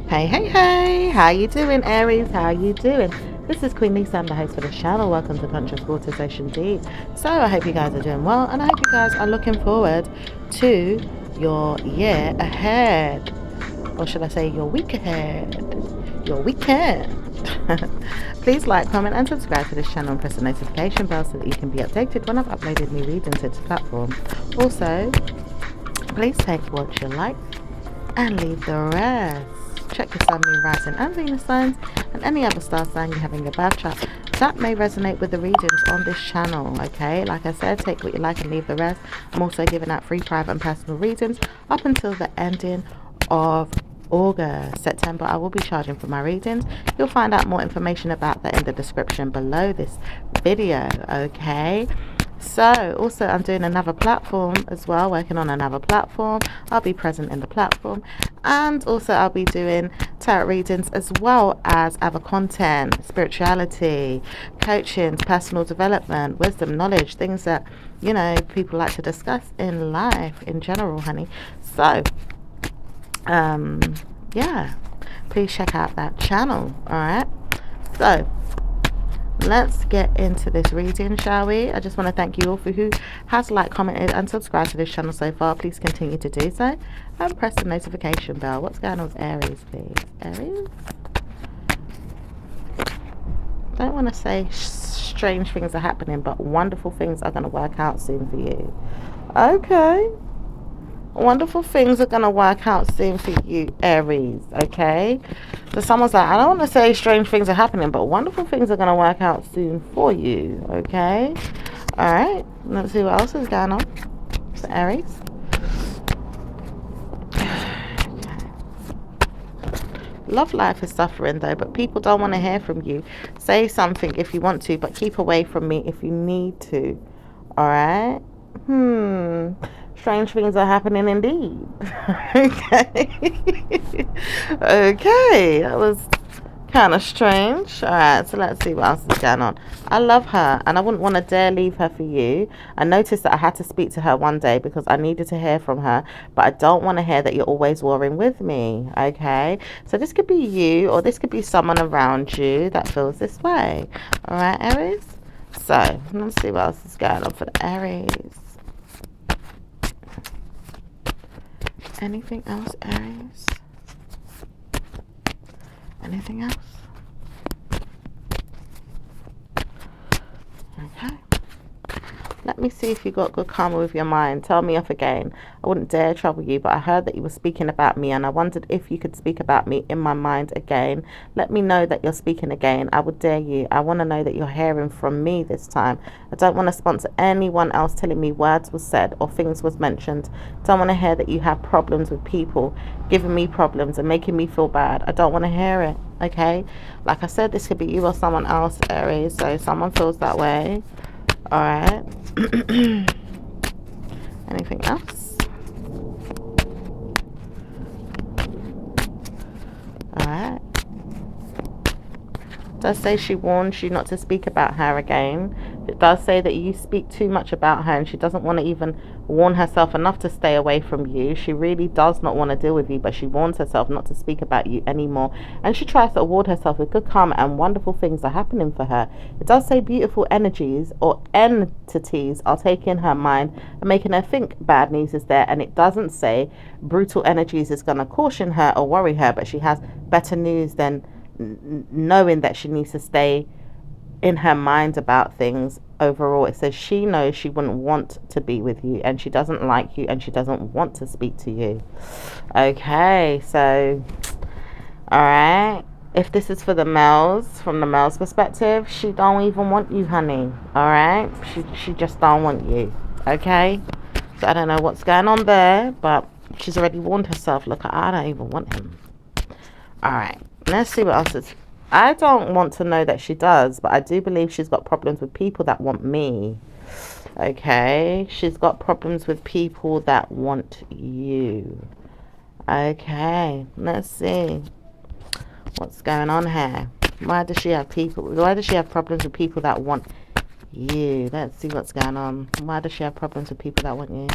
Hey, how you doing, Aries? How you doing? This is Queen Lisa, I'm the host for the channel. Welcome to Conscious Water Session D. So I hope you guys are doing well, and I hope you guys are looking forward to your year ahead. Or should I say your week ahead? Your weekend. Please like, comment and subscribe to this channel and press the notification bell so that you can be updated when I've uploaded new readings to this platform. Also, please take what you like and leave the rest. Check your Sun, Moon, Rising and Venus signs and any other star sign you have in your birth chart that may resonate with the readings on this channel. Okay, like I said, take what you like and leave the rest. I'm also giving out free private and personal readings up until the ending of August. September I will be charging for my readings. You'll find out more information about that in the description below this video. Okay, so also I'm doing another platform as well, working on another platform. I'll be present in the platform, and also I'll be doing tarot readings as well as other content, spirituality, coaching, personal development, wisdom, knowledge, things that people like to discuss in life in general, honey. So yeah, please check out that channel. All right, so let's get into this reading, shall we? I just want to thank you all for who has liked, commented and subscribed to this channel so far. Please continue to do so and press the notification bell. What's going on with Aries, please? Aries? Don't want to say strange things are happening, but wonderful things are going to work out soon for you. Okay, wonderful things are going to work out soon for you, Aries. Okay, so someone's like, I don't want to say strange things are happening, but wonderful things are going to work out soon for you. Okay, all right, let's see what else is going on for Aries. Love life is suffering though, but people don't want to hear from you. Say something if you want to, but keep away from me if you need to. All right. Strange things are happening indeed. Okay. Okay, that was kind of strange. All right, so let's see what else is going on. I love her and I wouldn't want to dare leave her for you. I noticed that I had to speak to her one day because I needed to hear from her, but I don't want to hear that you're always warring with me. Okay, so this could be you, or this could be someone around you that feels this way. All right, Aries. So let's see what else is going on for the Aries. Anything else, Aries? Anything else? Okay. Let me see if you got good karma with your mind. Tell me off again. I wouldn't dare trouble you, but I heard that you were speaking about me, and I wondered if you could speak about me in my mind again. Let me know that you're speaking again. I would dare you. I want to know that you're hearing from me this time. I don't want to sponsor anyone else telling me words was said or things was mentioned. Don't want to hear that you have problems with people giving me problems and making me feel bad. I don't want to hear it. Okay, like I said, this could be you or someone else, Aries. So someone feels that way. All right. Anything else? All right. It does say she warns you not to speak about her again. It does say that you speak too much about her and she doesn't want to even warn herself enough to stay away from you. She really does not want to deal with you, but she warns herself not to speak about you anymore, and she tries to award herself with good karma and wonderful things are happening for her. It does say beautiful energies or entities are taking her mind and making her think bad news is there, and it doesn't say brutal energies is going to caution her or worry her, but she has better news than knowing that she needs to stay in her mind about things. Overall, it says she knows she wouldn't want to be with you and she doesn't like you and she doesn't want to speak to you. Okay, so all right, if this is for the males, from the male's perspective, she don't even want you, honey. All right, she just don't want you. Okay, so I don't know what's going on there, but she's already warned herself. Look, I don't even want him. All right, let's see what else is. I don't want to know that she does, but I do believe she's got problems with people that want me. Okay, she's got problems with people that want you. Okay, let's see what's going on here. Why does she have problems with people that want you? Let's see what's going on. Why does she have problems with people that want you?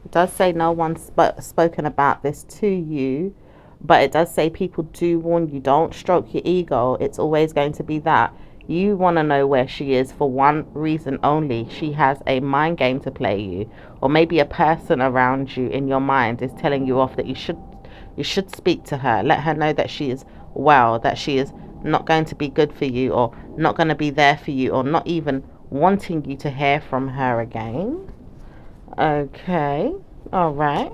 It does say no one's spoken about this to you, but it does say people do warn you, don't stroke your ego. It's always going to be that. You want to know where she is for one reason only. She has a mind game to play you, or maybe a person around you in your mind is telling you off that you should speak to her. Let her know that she is well, that she is not going to be good for you, or not going to be there for you, or not even wanting you to hear from her again. Okay, all right.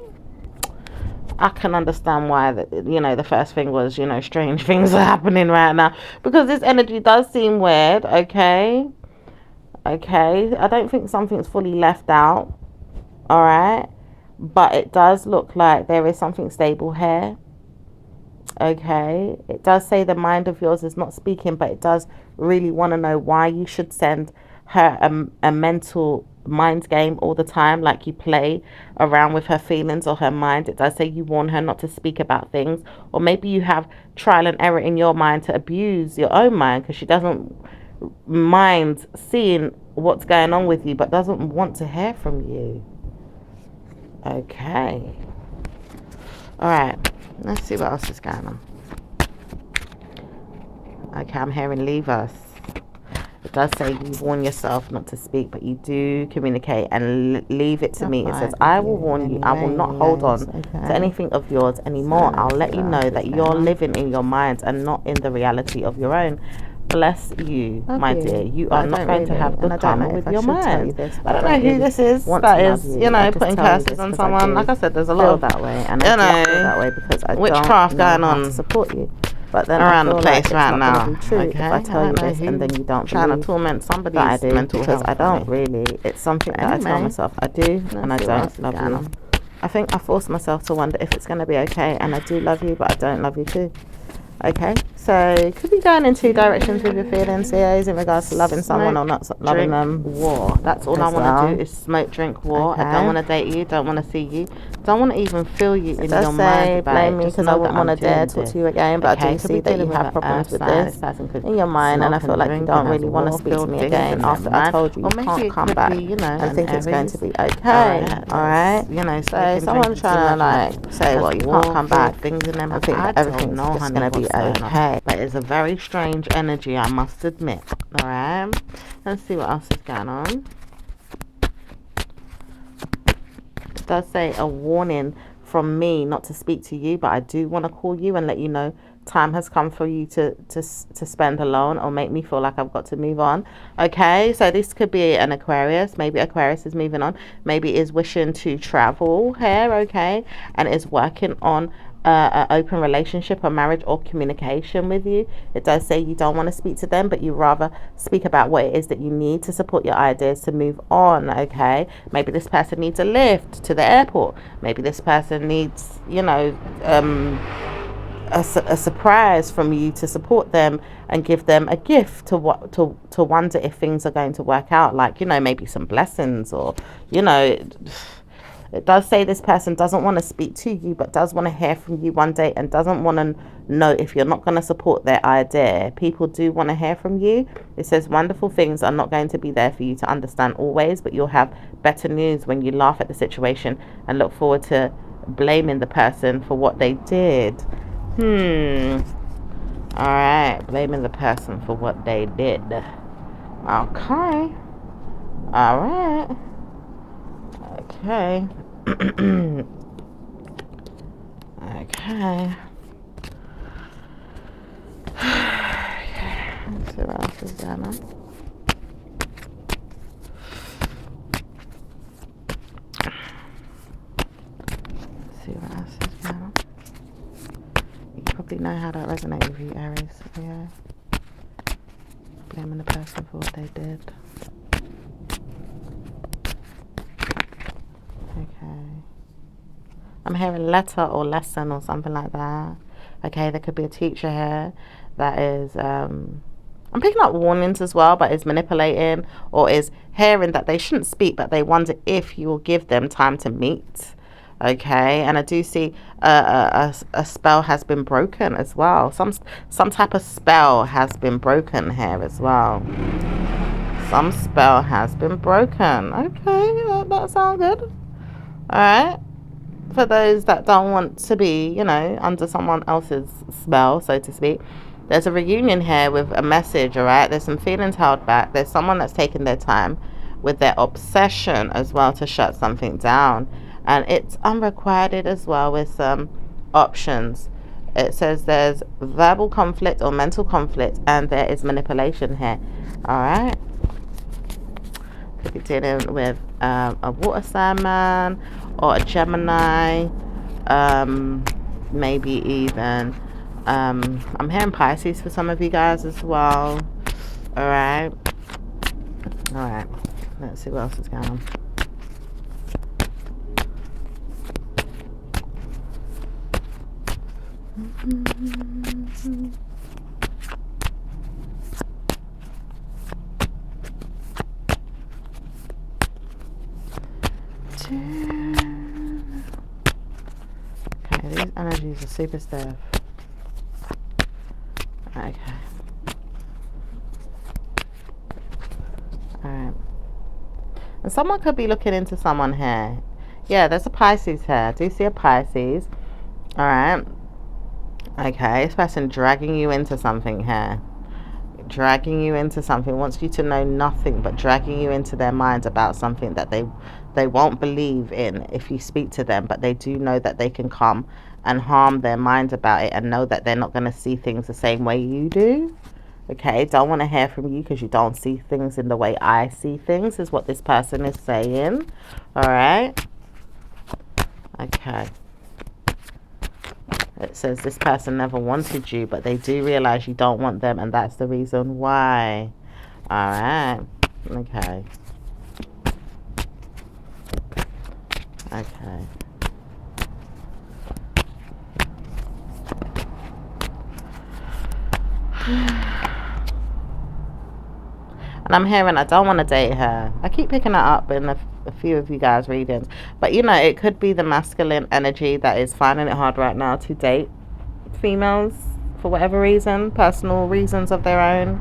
I can understand why the first thing was, strange things are happening right now, because this energy does seem weird. Okay, I don't think something's fully left out. All right, but it does look like there is something stable here. Okay, it does say the mind of yours is not speaking, but it does really want to know why you should send her a mental mind game all the time, like you play around with her feelings or her mind. It does say you warn her not to speak about things, or maybe you have trial and error in your mind to abuse your own mind, because she doesn't mind seeing what's going on with you, but doesn't want to hear from you. Okay, all right, let's see what else is going on. Okay, I'm hearing leave us. It does say you warn yourself not to speak, but you do communicate, and leave it to me. It says, I will warn you. I will not hold on to anything of yours anymore. I'll let you know that you're living in your mind and not in the reality of your own. Bless you, my dear. You are not going to have good karma with your mind. I don't know who this is that is, putting curses on someone. Like I said, there's a lot of that way, and I feel that way because I witchcraft don't know going how to on support you. But then around I feel the place like right now. Be true if I tell you this and then you don't trying believe to torment somebody's that I do, mental because health. I don't really. It's something that I tell myself I do, and I don't love you. I think I force myself to wonder if it's going to be okay, and I do love you, but I don't love you too. Okay, so could be going in two directions with your feelings here, in regards to loving someone or not loving them. War. That's all I want to do is smoke, drink, war. Okay. I don't want to date you. Don't want to see you. Don't want to even feel you in your mind. Blame me because I wouldn't want to dare talk to you again. But I do see that you have problems with this in your mind, and I feel like you don't really want to speak to me again after I told you you can't come back. I think it's going to be okay. All right. So someone's trying to say, well, you can't come back. Things in them. I think that everything's just going to be okay. But it's a very strange energy, I must admit. All right. Let's see what else is going on. It does say a warning from me not to speak to you, but I do want to call you and let you know time has come for you to spend alone, or make me feel like I've got to move on. Okay, so this could be an Aquarius. Maybe Aquarius is moving on. Maybe is wishing to travel here, okay, and is working on an open relationship or marriage or communication with you. It does say you don't want to speak to them, but you rather speak about what it is that you need to support your ideas to move on. Okay, maybe this person needs a lift to the airport. Maybe this person needs, a surprise from you to support them and give them a gift to wonder if things are going to work out, like maybe some blessings, or it does say this person doesn't want to speak to you, but does want to hear from you one day, and doesn't want to know if you're not going to support their idea. People do want to hear from you. It says wonderful things are not going to be there for you to understand always, but you'll have better news when you laugh at the situation and look forward to blaming the person for what they did. Alright, blaming the person for what they did. Okay. Alright. Okay. Okay. Let's see what else is going on. See what else is going on. You probably know how that resonates with you, Aries. Yeah. Blaming the person for what they did. Okay. I'm hearing letter or lesson or something like that. Okay, there could be a teacher here that is, I'm picking up warnings as well, but is manipulating, or is hearing that they shouldn't speak, but they wonder if you will give them time to meet. Okay, and I do see a spell has been broken as well. Some type of spell has been broken here as well. Some spell has been broken. Okay, that sounds good. All right. For those that don't want to be, you know, under someone else's spell, so to speak, there's a reunion here with a message, all right? There's some feelings held back. There's someone that's taken their time with their obsession as well to shut something down. And it's unrequited as well with some options. It says there's verbal conflict or mental conflict, and there is manipulation here, all right? Could be dealing with a water sign man or a Gemini, maybe even I'm hearing Pisces for some of you guys as well. All right, let's see what else is going on. Okay, these energies are super stiff. Okay. Alright. And someone could be looking into someone here. Yeah, there's a Pisces here. Do you see a Pisces? Alright. Okay, this person dragging you into something here. Dragging you into something, wants you to know nothing, but dragging you into their minds about something that they won't believe in if you speak to them, but they do know that they can come and harm their mind about it and know that they're not going to see things the same way you do. Okay, don't want to hear from you because you don't see things in the way I see things, is what this person is saying. All right. Okay. It says this person never wanted you, but they do realize you don't want them, and that's the reason why. All right. Okay. Okay. And I'm hearing I don't want to date her. I keep picking that up in a few of you guys' readings. But, you know, it could be the masculine energy that is finding it hard right now to date females for whatever reason, personal reasons of their own.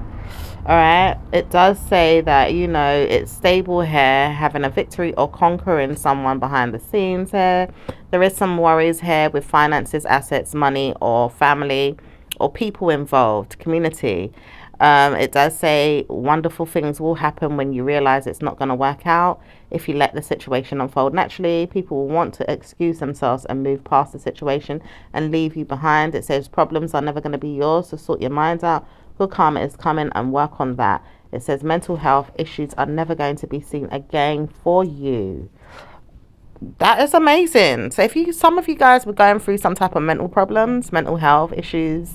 All right. It does say that, you know, it's stable here, having a victory or conquering someone behind the scenes here. There is some worries here with finances, assets, money, or family, or people involved, community. It does say wonderful things will happen when you realize it's not going to work out. If you let the situation unfold naturally, people will want to excuse themselves and move past the situation and leave you behind. It says problems are never going to be yours, so sort your minds out. Good karma is coming and work on that. It says mental health issues are never going to be seen again for you. That is amazing. So if some of you guys were going through some type of mental problems, mental health issues,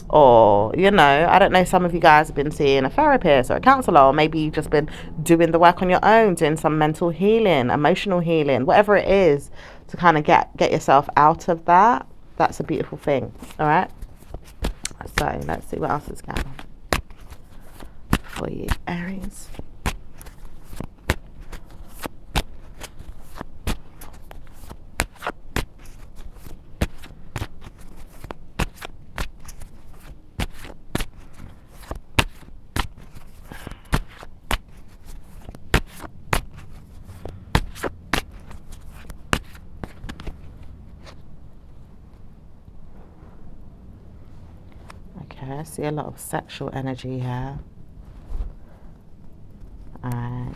or, you know, I don't know, some of you guys have been seeing a therapist or a counselor, or maybe you've just been doing the work on your own, doing some mental healing, emotional healing, whatever it is, to kind of get yourself out of that. That's a beautiful thing. All right. So let's see what else is going on for you, Aries. I see a lot of sexual energy here. Alright.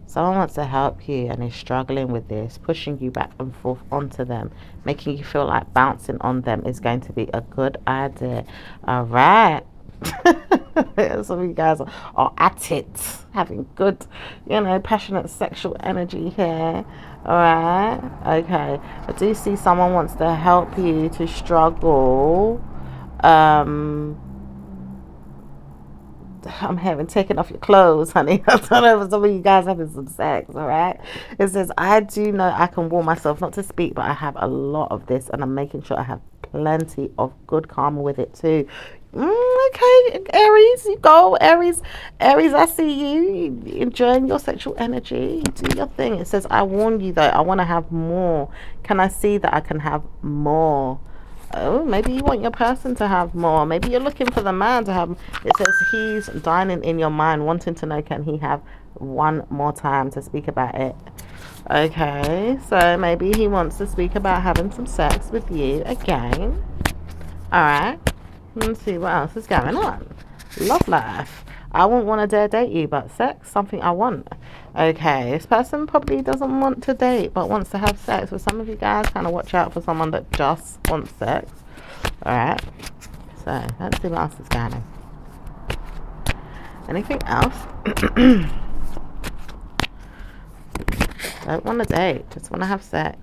Someone wants to help you and is struggling with this, pushing you back and forth onto them, making you feel like bouncing on them is going to be a good idea. Alright. Some of you guys are at it, having good, you know, passionate sexual energy here. Alright. Okay. I do see someone wants to help you to struggle. I'm having taken off your clothes, honey. I don't know if some of you guys having some sex, all right? It says, I do know I can warn myself not to speak, but I have a lot of this, and I'm making sure I have plenty of good karma with it too. Okay, Aries, you go. Aries, I see you enjoying your sexual energy. Do your thing. It says, I warn you, though, I want to have more. Can I see that I can have more? Oh, maybe you want your person to have more. Maybe you're looking for the man to have. It says he's dining in your mind, wanting to know, can he have one more time to speak about it. Okay, so maybe he wants to speak about having some sex with you again. Alright, let's see what else is going on. Love life. I wouldn't want to dare date you, but sex, something I want. Okay, this person probably doesn't want to date, but wants to have sex. For some of you guys, kind of watch out for someone that just wants sex. Alright, so let's see what else is going on. Anything else? Don't want to date, just want to have sex.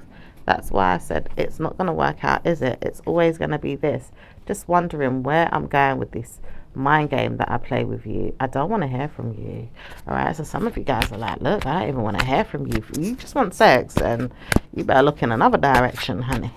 That's why I said it's not going to work out, is it? It's always going to be this. Just wondering where I'm going with this mind game that I play with you. I don't want to hear from you. Alright, so some of you guys are like, look, I don't even want to hear from you. If you just want sex, and you better look in another direction, honey.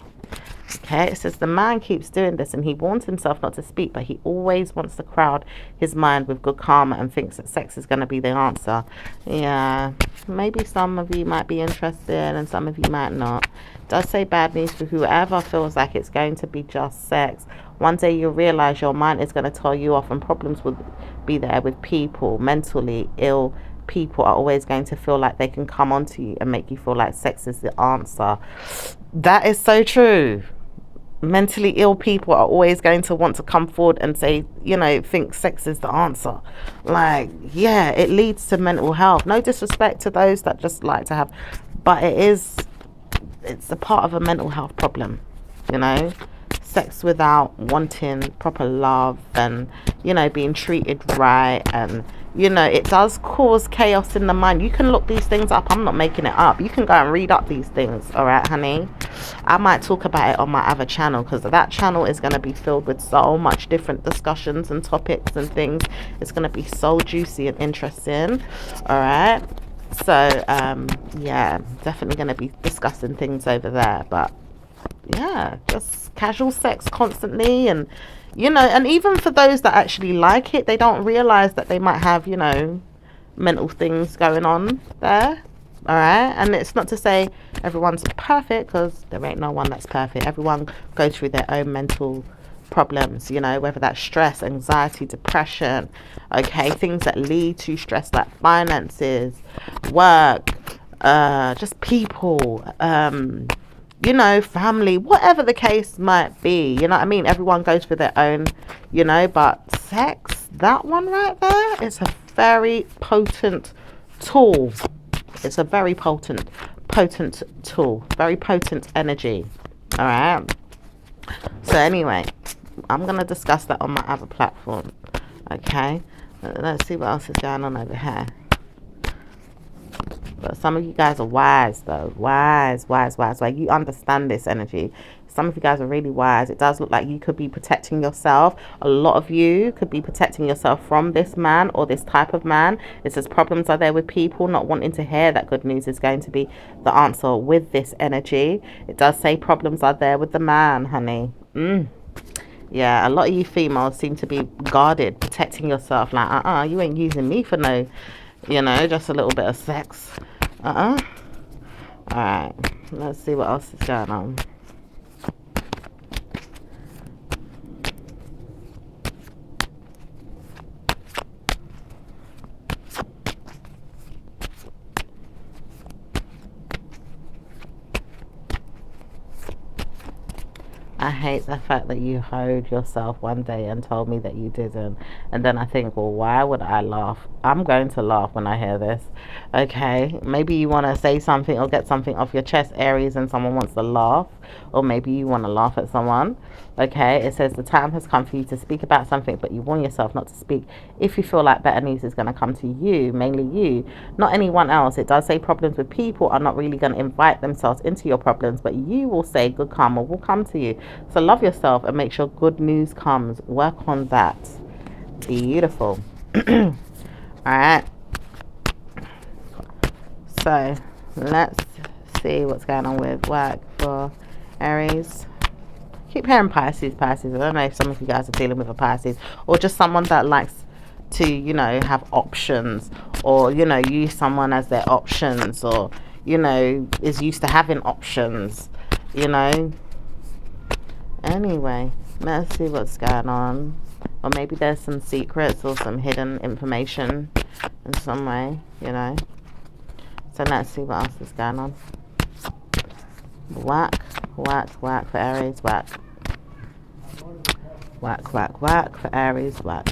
Okay, it says the man keeps doing this and he warns himself not to speak, but he always wants to crowd his mind with good karma and thinks that sex is going to be the answer. Yeah, maybe some of you might be interested and some of you might not. It does say bad news for whoever feels like it's going to be just sex. One day you'll realize your mind is going to tell you off, and problems will be there with people. Mentally ill people are always going to feel like they can come onto you and make you feel like sex is the answer. That is so true. Mentally ill people are always going to want to come forward and say, you know, think sex is the answer. Like, yeah, it leads to mental health. No disrespect to those that just like to have, but it's a part of a mental health problem, you know. Sex without wanting proper love and, you know, being treated right, and, you know, it does cause chaos in the mind. You can look these things up. I'm not making it up. You can go and read up these things. All right, honey. I might talk about it on my other channel, because that channel is going to be filled with so much different discussions and topics and things. It's going to be so juicy and interesting. All right. So, yeah, definitely going to be discussing things over there. But yeah, just casual sex constantly, and, you know, and even for those that actually like it, they don't realize that they might have, you know, mental things going on there. All right, and it's not to say everyone's perfect, because there ain't no one that's perfect. Everyone goes through their own mental problems, you know, whether that's stress, anxiety, depression, okay, things that lead to stress, like finances, work, just people, you know, family, whatever the case might be, you know what I mean? Everyone goes for their own, you know, but sex, that one right there, it's a very potent tool. It's a very potent tool, very potent energy. All right. So anyway, I'm going to discuss that on my other platform. Okay. Let's see what else is going on over here. But some of you guys are wise, though. Wise. Like, you understand this energy. Some of you guys are really wise. It does look like you could be protecting yourself. A lot of you could be protecting yourself from this man or this type of man. It says problems are there with people not wanting to hear that good news is going to be the answer with this energy. It does say problems are there with the man, honey. Yeah, a lot of you females seem to be guarded, protecting yourself. Like, you ain't using me for no, you know, just a little bit of sex. Alright, let's see what else is going on. I hate the fact that you hoed yourself one day and told me that you didn't. And then I think, well, why would I laugh? I'm going to laugh when I hear this. Okay, maybe you want to say something or get something off your chest, Aries, and someone wants to laugh. Or maybe you want to laugh at someone. Okay, it says the time has come for you to speak about something, but you warn yourself not to speak if you feel like better news is going to come to you, mainly you, not anyone else. It does say problems with people are not really going to invite themselves into your problems, but you will say good karma will come to you. So love yourself and make sure good news comes. Work on that. Beautiful. All right. So let's see what's going on with work for Aries. Keep hearing Pisces. I don't know if some of you guys are dealing with a Pisces, or just someone that likes to, you know, have options, or, you know, use someone as their options, or, you know, is used to having options, you know. Anyway, let's see what's going on. Or maybe there's some secrets or some hidden information in some way, you know. So let's see what else is going on. Whack, whack, whack for Aries, whack. Whack, whack, whack for Aries, whack.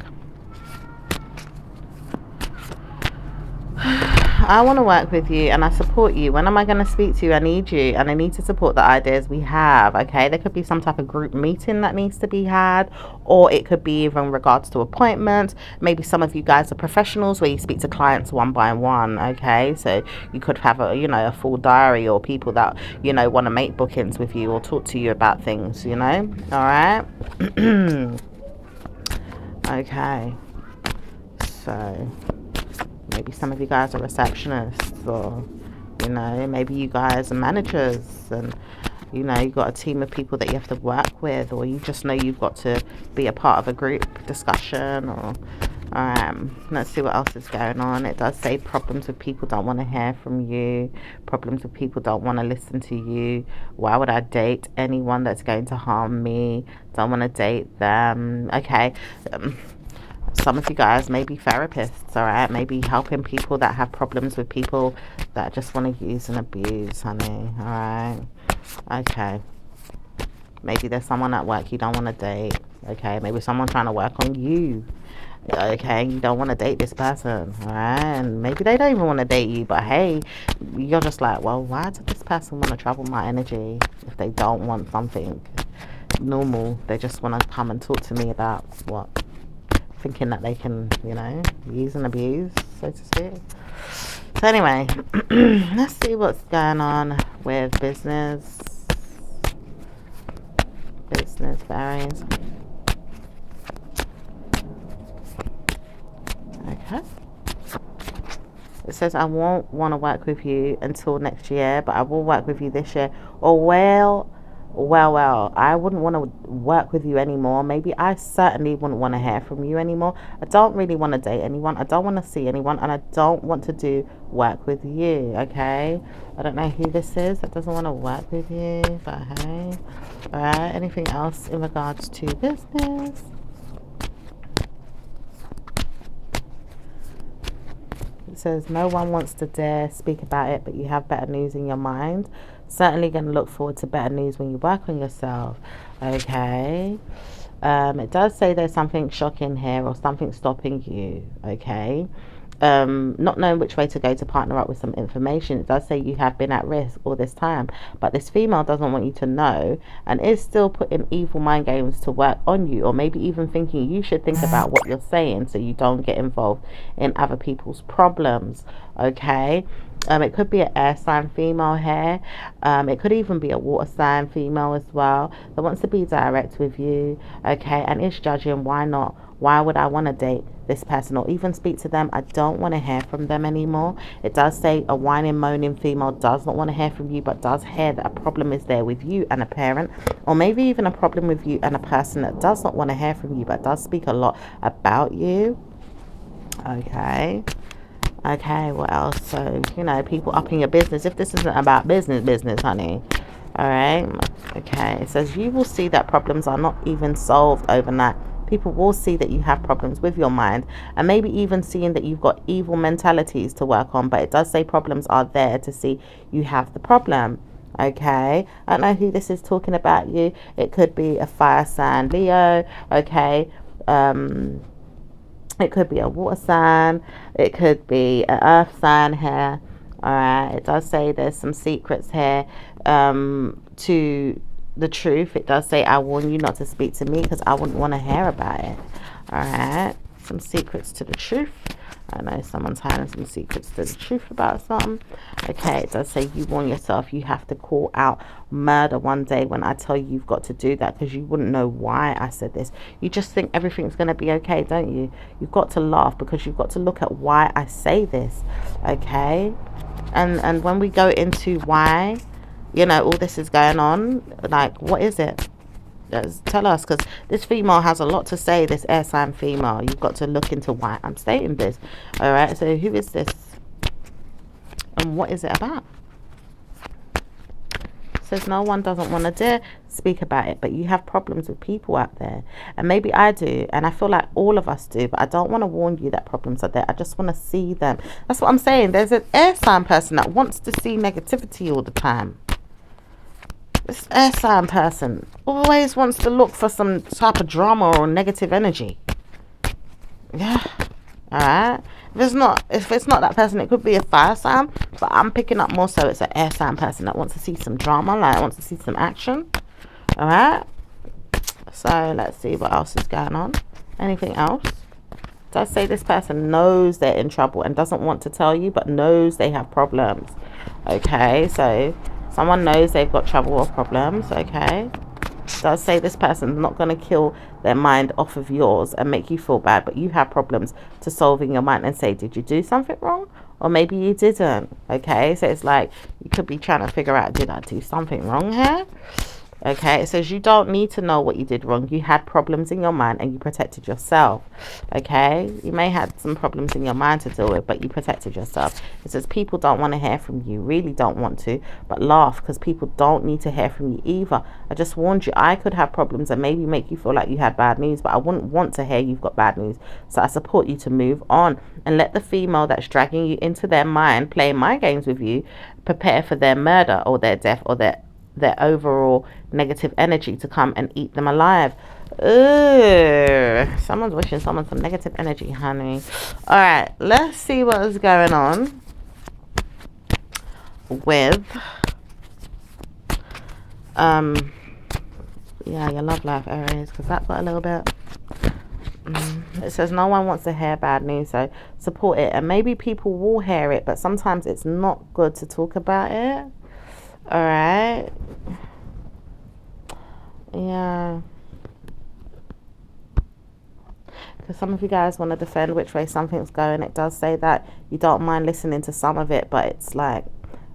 I want to work with you and I support you. When am I going to speak to you? I need you and I need to support the ideas we have. Okay, there could be some type of group meeting that needs to be had, or it could be even regards to appointments. Maybe some of you guys are professionals where you speak to clients one by one. Okay, so you could have a full diary, or people that want to make bookings with you or talk to you about things. All right. Okay, so maybe some of you guys are receptionists, or maybe you guys are managers, and you've got a team of people that you have to work with, or you just know you've got to be a part of a group discussion. Or let's see what else is going on. It does say problems with people don't want to hear from you, problems with people don't want to listen to you. Why would I date anyone that's going to harm me? Don't want to date them. Okay. Some of you guys may be therapists, all right? Maybe helping people that have problems with people that just want to use and abuse, honey, all right? Okay. Maybe there's someone at work you don't want to date, okay? Maybe someone trying to work on you, okay? You don't want to date this person, all right? And maybe they don't even want to date you, but hey, you're just like, well, why does this person want to trouble my energy if they don't want something normal? They just want to come and talk to me about what? Thinking that they can, use and abuse, so to speak. So anyway, let's see what's going on with business for Aries. Okay. It says, I won't want to work with you until next year, but I will work with you this year. Or well, I wouldn't want to work with you anymore. Maybe I certainly wouldn't want to hear from you anymore. I don't really want to date anyone. I don't want to see anyone, and I don't want to do work with you. Okay, I don't know who this is that doesn't want to work with you, but hey. All right, anything else in regards to business? It says no one wants to dare speak about it, but you have better news in your mind. Certainly going to look forward to better news when you work on yourself. Okay. It does say there's something shocking here, or something stopping you. Okay. Not knowing which way to go to partner up with some information. It does say you have been at risk all this time, but this female doesn't want you to know, and is still putting evil mind games to work on you, or maybe even thinking you should think about what you're saying so you don't get involved in other people's problems. Okay. It could be an air sign female here. It could even be a water sign female as well, that wants to be direct with you, okay, and is judging. Why not? Why would I want to date this person or even speak to them? I don't want to hear from them anymore. It does say a whining, moaning female does not want to hear from you, but does hear that a problem is there with you and a parent, or maybe even a problem with you and a person that does not want to hear from you, but does speak a lot about you. Okay. Okay, what else? So, people upping your business. If this isn't about business, honey. All right. Okay. It says you will see that problems are not even solved overnight. People will see that you have problems with your mind, and maybe even seeing that you've got evil mentalities to work on. But it does say problems are there to see you have the problem. Okay. I don't know who this is talking about you. It could be a fire sign, Leo. Okay. It could be a water sign. It could be an earth sign here. Alright, it does say there's some secrets here to the truth. It does say I warn you not to speak to me because I wouldn't want to hear about it. Alright, some secrets to the truth. I know someone's hiding some secrets to the truth about something. Okay, it does say you warn yourself you have to call out murder one day when I tell you you've got to do that, because you wouldn't know why I said this. You just think everything's going to be okay, don't you? You've got to laugh because you've got to look at why I say this. Okay, and when we go into why all this is going on, like, what is it? Tell us, because this female has a lot to say. This air sign female, you've got to look into why I'm stating this. All right, so who is this and what is it about? says no one doesn't want to dare speak about it, but you have problems with people out there. And maybe I do, and I feel like all of us do, but I don't want to warn you that problems are there. I just want to see them. That's what I'm saying. There's an air sign person that wants to see negativity all the time. This air sign person always wants to look for some type of drama or negative energy. Yeah. Alright. If it's not that person, it could be a fire sign, but I'm picking up more so it's an air sign person that wants to see some drama, like wants to see some action. Alright. So let's see what else is going on. Anything else? Does say this person knows they're in trouble and doesn't want to tell you, but knows they have problems. Okay, so someone knows they've got trouble or problems. Okay. Does say this person's not going to kill their mind off of yours and make you feel bad, but you have problems to solve in your mind and say, did you do something wrong? Or maybe you didn't. Okay, so it's like you could be trying to figure out, did I do something wrong here? Okay, it says you don't need to know what you did wrong. You had problems in your mind and you protected yourself. Okay, you may have some problems in your mind to deal with, but you protected yourself. It says people don't want to hear from you, really don't want to, but laugh because people don't need to hear from you either. I just warned you, I could have problems and maybe make you feel like you had bad news, but I wouldn't want to hear you've got bad news. So I support you to move on and let the female that's dragging you into their mind, playing mind games with you, prepare for their murder or their death or their overall negative energy to come and eat them alive. Ooh, someone's wishing someone some negative energy, honey. All right, let's see what is going on with yeah, your love life, Aries, because that got a little bit it says no one wants to hear bad news, so support it. And maybe people will hear it, but sometimes it's not good to talk about it. All right. Yeah. Because some of you guys want to defend which way something's going. It does say that you don't mind listening to some of it, but it's like,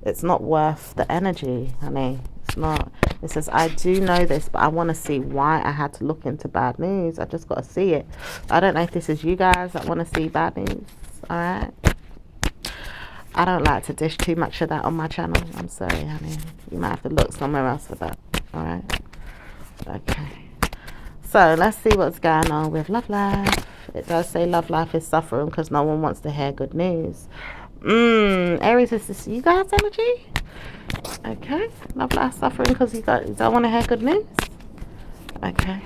it's not worth the energy, honey. It's not. It says, I do know this, but I want to see why I had to look into bad news. I just got to see it. I don't know if this is you guys that want to see bad news. All right. I don't like to dish too much of that on my channel. I'm sorry, honey. You might have to look somewhere else for that. Alright? Okay. So, let's see what's going on with love life. It does say love life is suffering because no one wants to hear good news. Aries, is this you guys' energy? Okay. Love life suffering because you don't want to hear good news? Okay.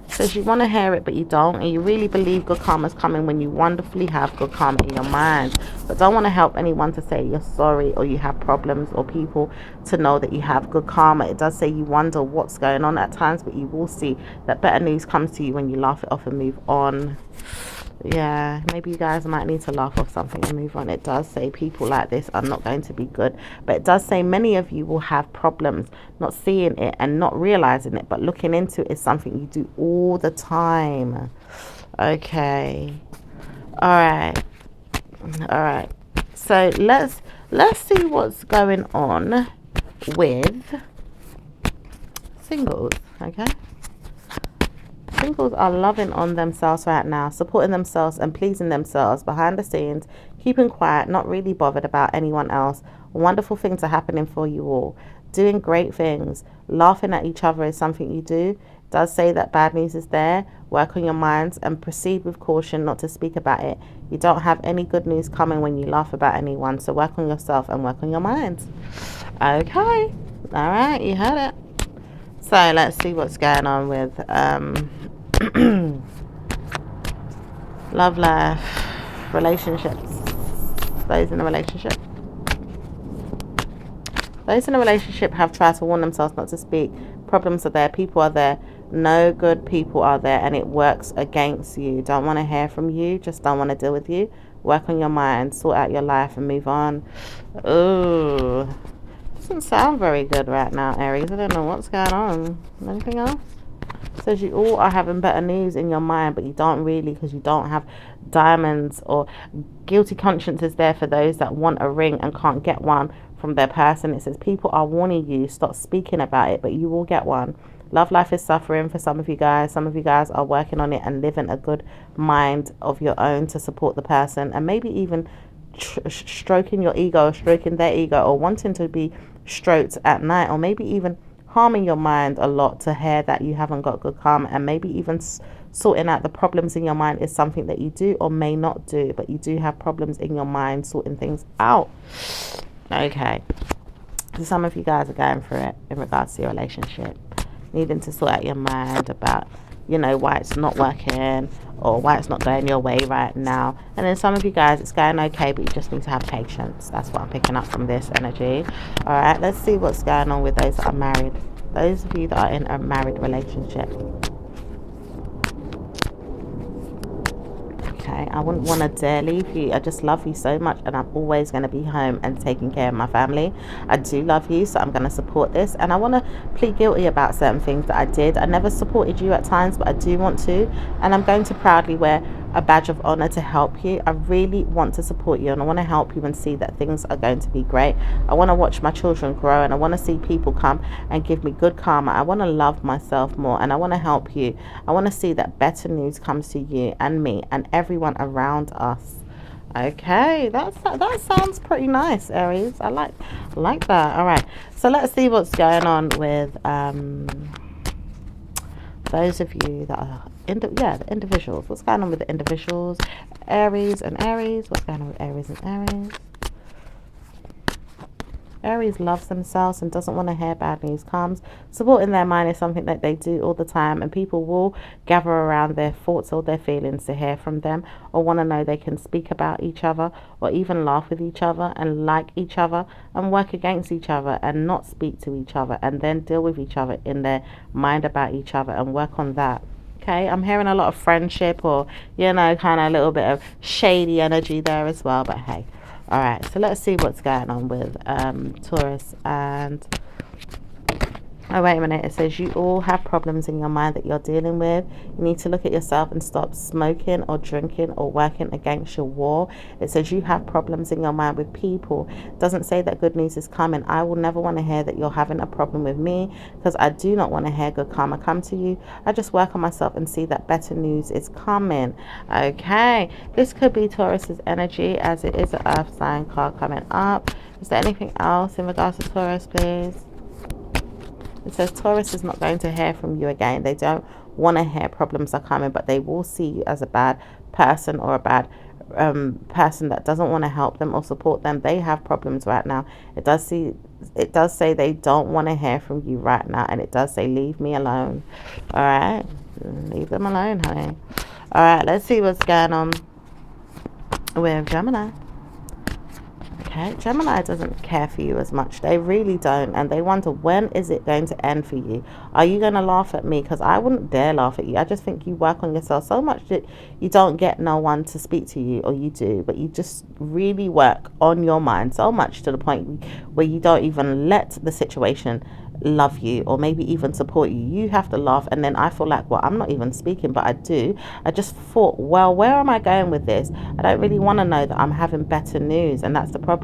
Says you want to hear it, but you don't, and you really believe good karma's coming when you wonderfully have good karma in your mind, but don't want to help anyone to say you're sorry or you have problems or people to know that you have good karma. It does say you wonder what's going on at times, but you will see that better news comes to you when you laugh it off and move on. Yeah, maybe you guys might need to laugh off something and move on. It does say people like this are not going to be good, but it does say many of you will have problems not seeing it and not realizing it, but looking into it is something you do all the time. Okay. All right. So let's see what's going on with singles. Okay. Singles are loving on themselves right now, supporting themselves and pleasing themselves behind the scenes, keeping quiet, not really bothered about anyone else. Wonderful things are happening for you all. Doing great things. Laughing at each other is something you do. It does say that bad news is there. Work on your minds and proceed with caution not to speak about it. You don't have any good news coming when you laugh about anyone, so work on yourself and work on your minds. Okay. All right, you heard it. So let's see what's going on with love life, relationships. Those in a relationship. Those in a relationship have tried to warn themselves not to speak. Problems are there. People are there. No good people are there, and it works against you. Don't want to hear from you. Just don't want to deal with you. Work on your mind. Sort out your life and move on. Ooh. Doesn't sound very good right now, Aries. I don't know what's going on. Anything else? Says you all are having better news in your mind, but you don't really, because you don't have diamonds, or guilty conscience is there for those that want a ring and can't get one from their person. It says people are warning you, stop speaking about it, but you will get one. Love life is suffering for some of you guys. Some of you guys are working on it and living a good mind of your own to support the person, and maybe even stroking your ego, stroking their ego, or wanting to be stroked at night, or maybe even harming your mind a lot to hear that you haven't got good karma, and maybe even sorting out the problems in your mind is something that you do or may not do, but you do have problems in your mind sorting things out. Okay, so some of you guys are going through it in regards to your relationship, needing to sort out your mind about, you know, why it's not working or why it's not going your way right now. And then some of you guys, it's going okay, but you just need to have patience. That's what I'm picking up from this energy. All right, let's see what's going on with those that are married. Those of you that are in a married relationship. Okay, I wouldn't want to dare leave you. I just love you so much, and I'm always going to be home and taking care of my family. I do love you, so I'm going to support this, and I want to plead guilty about certain things that I did. I never supported you at times, but I do want to, and I'm going to proudly wear a badge of honor to help you. I really want to support you, and I want to help you and see that things are going to be great. I want to watch my children grow, and I want to see people come and give me good karma. I want to love myself more, and I want to help you. I want to see that better news comes to you and me and everyone around us. Okay, that sounds pretty nice, Aries. I like that. All right, so let's see what's going on with those of you that are the individuals. What's going on with the individuals? Aries and Aries. What's going on with Aries and Aries? Aries loves themselves and doesn't want to hear bad news comes. Supporting their mind is something that they do all the time, and people will gather around their thoughts or their feelings to hear from them, or want to know they can speak about each other, or even laugh with each other and like each other and work against each other and not speak to each other, and then deal with each other in their mind about each other and work on that. Okay, I'm hearing a lot of friendship, or, you know, kind of a little bit of shady energy there as well, but hey. All right, so let's see what's going on with Taurus and... Oh, wait a minute. It says you all have problems in your mind that you're dealing with. You need to look at yourself and stop smoking or drinking or working against your war. It says you have problems in your mind with people. It doesn't say that good news is coming. I will never want to hear that you're having a problem with me, because I do not want to hear good karma come to you. I just work on myself and see that better news is coming. Okay, this could be Taurus's energy, as it is an earth sign card coming up. Is there anything else in regards to Taurus, please? It says Taurus is not going to hear from you again. They don't want to hear problems are coming, but they will see you as a bad person, or a bad person that doesn't want to help them or support them. They have problems right now. It does say they don't want to hear from you right now, and it does say leave me alone. All right, leave them alone, honey. All right, let's see what's going on with Gemini. Okay, Gemini doesn't care for you as much. They really don't. And they wonder, when is it going to end for you? Are you going to laugh at me? Because I wouldn't dare laugh at you. I just think you work on yourself so much that you don't get no one to speak to you, or you do, but you just really work on your mind so much to the point where you don't even let the situation love you or maybe even support you. You have to laugh, and then I feel like, well, I'm not even speaking, but I do. I just thought, well, where am I going with this? I don't really want to know that I'm having better news, and that's the problem.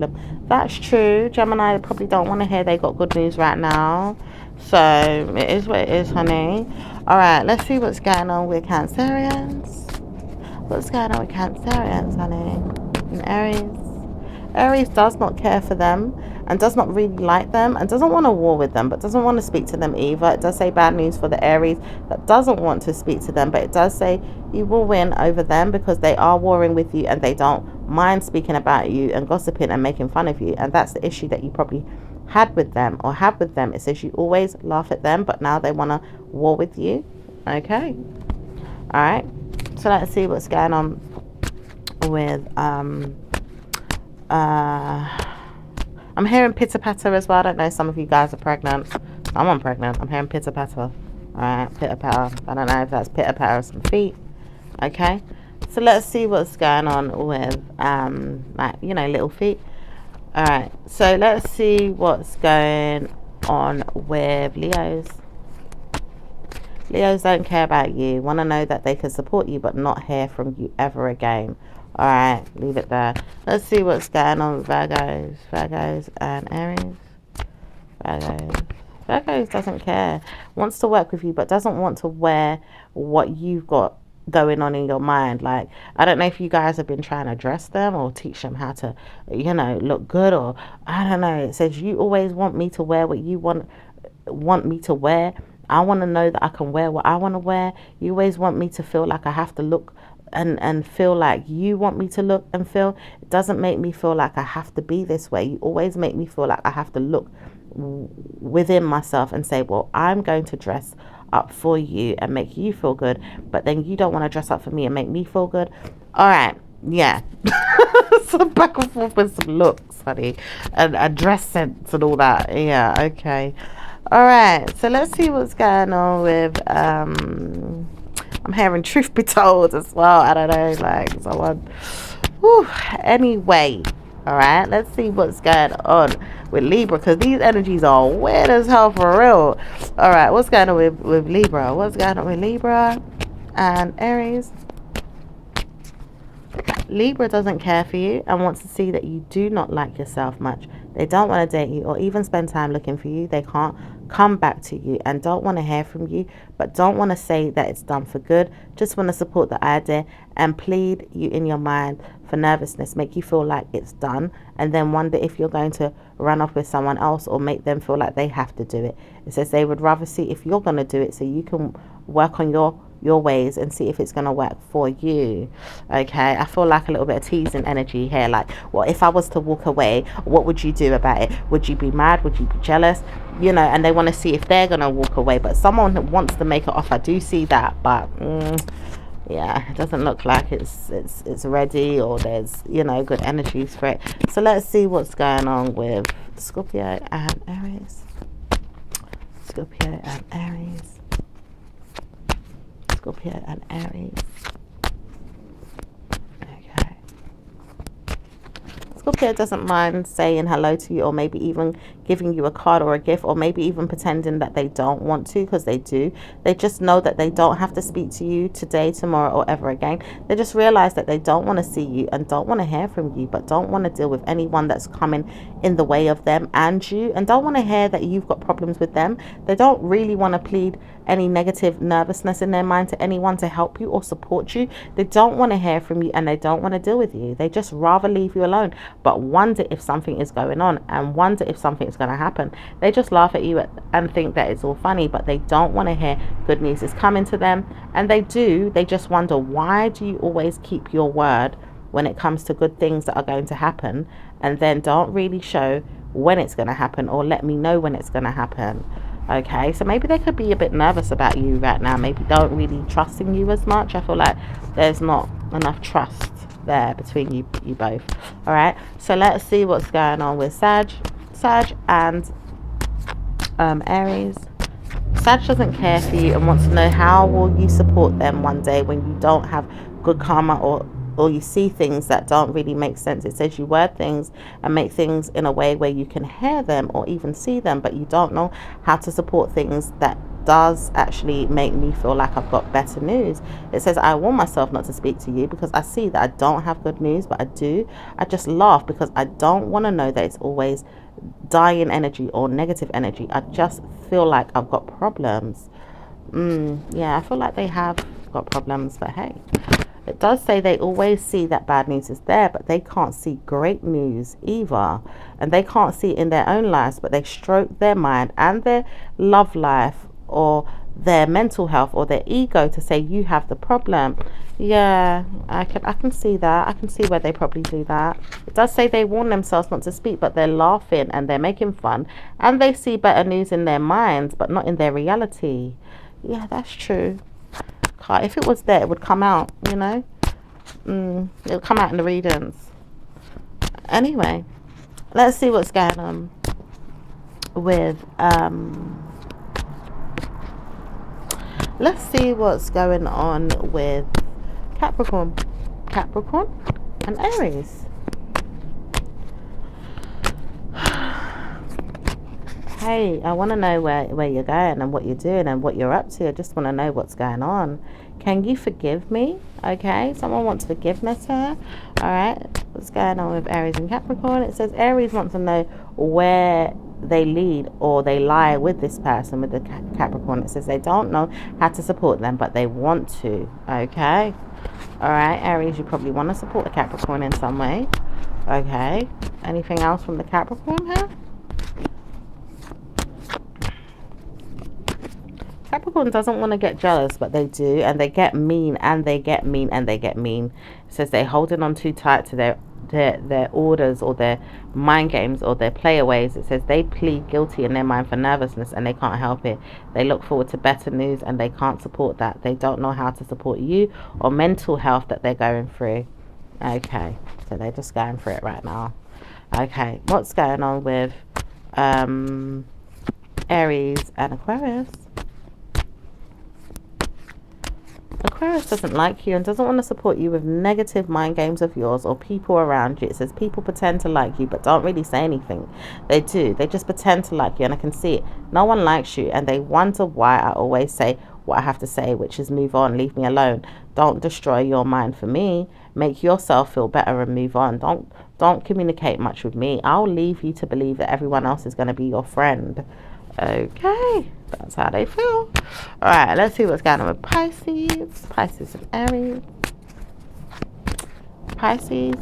That's true. Gemini probably don't want to hear they got good news right now, so it is what it is, honey. All right, let's see what's going on with Cancerians. What's going on with Cancerians, honey? And Aries. Aries does not care for them and does not really like them and doesn't want to war with them, but doesn't want to speak to them either. It does say bad news for the Aries that doesn't want to speak to them, but it does say you will win over them because they are warring with you and they don't mind speaking about you and gossiping and making fun of you. And that's the issue that you probably had with them or have with them. It says you always laugh at them, but now they want to war with you. Okay. All right. So let's see what's going on with I'm hearing pitter patter as well. I don't know, some of you guys are pregnant. I'm pregnant. I'm hearing pitter patter. Alright, pitter patter. I don't know if that's pitter patter of some feet. Okay. So let's see what's going on with like, you know, little feet. Alright, so let's see what's going on with Leos. Leos don't care about you. Want to know that they can support you but not hear from you ever again. Alright, leave it there. Let's see what's going on with Virgos. Virgos and Aries. Virgos doesn't care. Wants to work with you but doesn't want to wear what you've got going on in your mind. Like, I don't know if you guys have been trying to dress them or teach them how to, look good, or I don't know. It says you always want me to wear what you want me to wear. I want to know that I can wear what I want to wear. You always want me to feel like I have to look and feel like you want me to look and feel. It doesn't make me feel like I have to be this way. You always make me feel like I have to look within myself and say, well, I'm going to dress up for you and make you feel good, but then you don't want to dress up for me and make me feel good. All right, yeah. Some back and forth with some looks, honey, and dress sense and all that. Yeah, okay. All right, so let's see what's going on with I'm hearing truth be told as well. I don't know, like someone. Whew. Anyway, all right, let's see what's going on with Libra, because these energies are weird as hell for real. All right, what's going on with Libra? What's going on with Libra and Aries? Libra doesn't care for you and wants to see that you do not like yourself much. They don't want to date you or even spend time looking for you. They can't come back to you and don't want to hear from you, but don't want to say that it's done for good. Just want to support the idea and plead you in your mind for nervousness, make you feel like it's done, and then wonder if you're going to run off with someone else or make them feel like they have to do it. It says they would rather see if you're going to do it so you can work on your ways and see if it's going to work for you. Okay, I feel like a little bit of teasing energy here, like, well, if I was to walk away, what would you do about it? Would you be mad? Would you be jealous? And they want to see if they're going to walk away, but someone wants to make it off. I do see that, but yeah, it doesn't look like it's ready, or there's good energies for it. So let's see what's going on with Scorpio and Aries. Scorpio and Aries. Scorpio and Aries. Okay. Scorpio doesn't mind saying hello to you, or maybe even giving you a card or a gift, or maybe even pretending that they don't want to, because they do. They just know that they don't have to speak to you today, tomorrow, or ever again. They just realize that they don't want to see you and don't want to hear from you, but don't want to deal with anyone that's coming in the way of them and you, and don't want to hear that you've got problems with them. They don't really want to plead any negative nervousness in their mind to anyone to help you or support you. They don't want to hear from you and they don't want to deal with you. They just rather leave you alone, but wonder if something is going on and wonder if something's going to happen. They just laugh at you and think that it's all funny, but they don't want to hear good news is coming to them. And they just wonder, why do you always keep your word when it comes to good things that are going to happen, and then don't really show when it's going to happen or let me know when it's going to happen? Okay, so maybe they could be a bit nervous about you right now, maybe don't really trusting you as much. I feel like there's not enough trust there between you both. All right, so let's see what's going on with Sag and Aries. Sag doesn't care for you and wants to know, how will you support them one day when you don't have good karma, or you see things that don't really make sense. It says you word things and make things in a way where you can hear them or even see them, but you don't know how to support things that does actually make me feel like I've got better news. It says I warn myself not to speak to you because I see that I don't have good news, but I do. I just laugh because I don't want to know that it's always dying energy or negative energy. I just feel like I've got problems. Yeah, I feel like they have got problems, but hey, it does say they always see that bad news is there, but they can't see great news either. And they can't see it in their own lives, but they stroke their mind and their love life or their mental health or their ego to say you have the problem. Yeah, I can see that. I can see where they probably do that. It does say they warn themselves not to speak, but they're laughing and they're making fun, and they see better news in their minds but not in their reality. Yeah, that's true. If it was there, it would come out, it would come out in the readings. Anyway, let's see what's going on with Capricorn and Aries. Hey, I want to know where you're going and what you're doing and what you're up to. I just want to know what's going on. Can you forgive me? Okay, someone wants forgiveness here. All right, what's going on with Aries and Capricorn? It says Aries wants to know where they lead or they lie with this person, with the Capricorn. It says they don't know how to support them, but they want to. Okay. All right, Aries, you probably want to support the Capricorn in some way. Okay. Anything else from the Capricorn here? Capricorn doesn't want to get jealous, but they do, and they get mean, and they get mean, and they get mean. It says they're holding on too tight to their orders or their mind games or their playaways. It says they plead guilty in their mind for nervousness, and they can't help it. They look forward to better news, and they can't support that. They don't know how to support you or mental health that they're going through. Okay, so they're just going through it right now. Okay, what's going on with Aries and Aquarius? Aquarius doesn't like you and doesn't want to support you with negative mind games of yours or people around you. It says people pretend to like you but don't really say anything. They do. They just pretend to like you, and I can see it. No one likes you, and they wonder why I always say what I have to say, which is move on, leave me alone. Don't destroy your mind for me. Make yourself feel better and move on. Don't communicate much with me. I'll leave you to believe that everyone else is going to be your friend. Okay, that's how they feel. All right, let's see what's going on with Pisces. Pisces and Aries. Pisces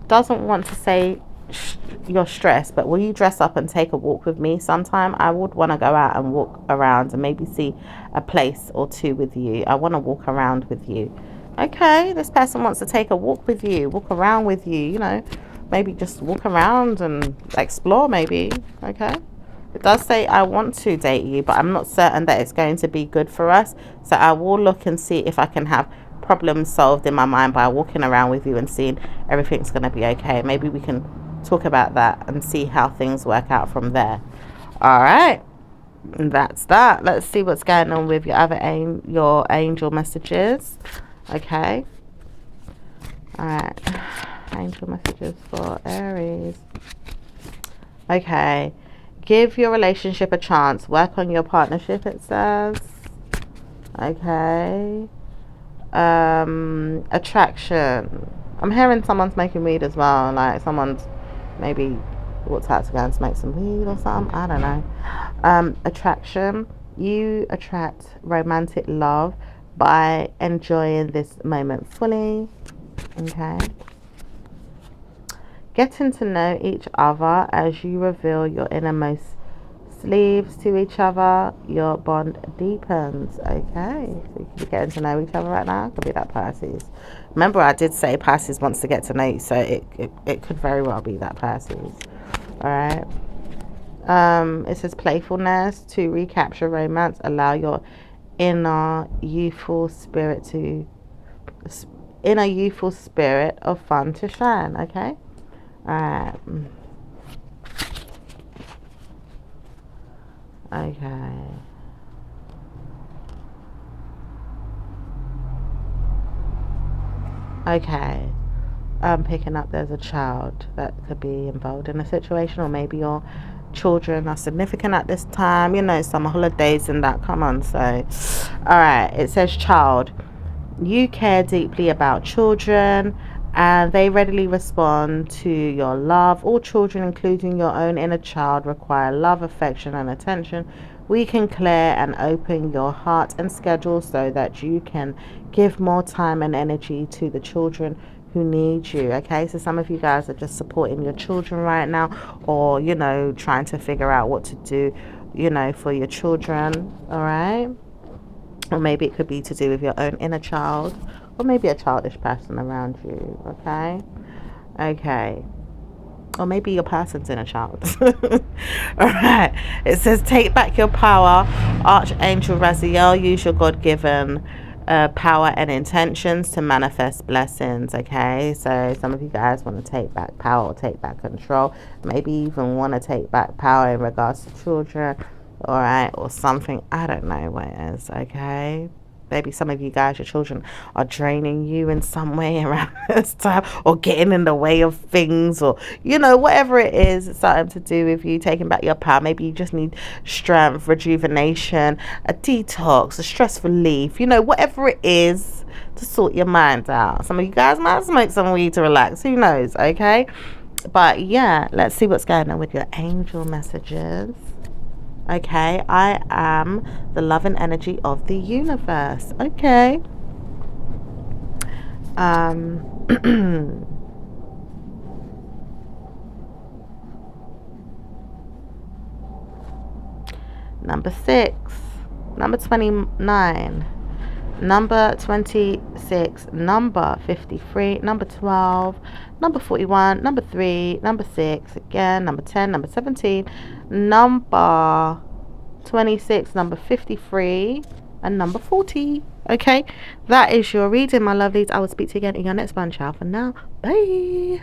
doesn't want to say you're stressed, but will you dress up and take a walk with me sometime? I would want to go out and walk around and maybe see a place or two with you. I want to walk around with you. Okay, this person wants to take a walk with you, walk around with you, you know, maybe just walk around and explore maybe. Okay. It does say I want to date you, but I'm not certain that it's going to be good for us. So I will look and see if I can have problems solved in my mind by walking around with you and seeing everything's going to be okay. Maybe we can talk about that and see how things work out from there. All right. And that's that. Let's see what's going on with your angel messages. Okay. All right. Angel messages for Aries. Okay. Give your relationship a chance. Work on your partnership, it says. Okay. Attraction. I'm hearing someone's making weed as well. Like someone's maybe walked out to go and smoke some weed or something. I don't know. Attraction. You attract romantic love by enjoying this moment fully. Okay. Getting to know each other as you reveal your innermost sleeves to each other, your bond deepens. Okay, so you could be getting to know each other right now. Could be that Pisces. Remember, I did say Pisces wants to get to know you, so it could very well be that Pisces. All right. It says playfulness to recapture romance. Allow your inner youthful spirit of fun to shine. Okay. Alright. Okay. Okay. I'm picking up there's a child that could be involved in a situation, or maybe your children are significant at this time. You know, summer holidays and that. Come on, so. Alright, it says child. You care deeply about children, and they readily respond to your love. All children, including your own inner child, require love, affection, and attention. We can clear and open your heart and schedule so that you can give more time and energy to the children who need you. Okay, so some of you guys are just supporting your children right now, or you know, trying to figure out what to do, you know, for your children. All right, or maybe it could be to do with your own inner child, or maybe a childish person around you. Okay, or maybe your person's inner child. All right, it says take back your power. Archangel Raziel, use your God-given power and intentions to manifest blessings. Okay, so some of you guys want to take back power or take back control, maybe even want to take back power in regards to children, all right, or something. I don't know what it is. Okay, maybe some of you guys, your children are draining you in some way around this time, or getting in the way of things, or you know, whatever it is, it's something to do with you taking back your power. Maybe you just need strength, rejuvenation, a detox, a stress relief, you know, whatever it is to sort your mind out. Some of you guys might smoke some weed to relax, who knows. Okay, But yeah, let's see what's going on with your angel messages. Okay, I am the love and energy of the universe. Okay. Number 6, number 29, number 26, number 53, number 12, number 41, number 3, number 6, again, number 10, number 17, number 26, number 53, and number 40. Okay, that is your reading, my lovelies. I will speak to you again in your next one. Ciao for now. Bye.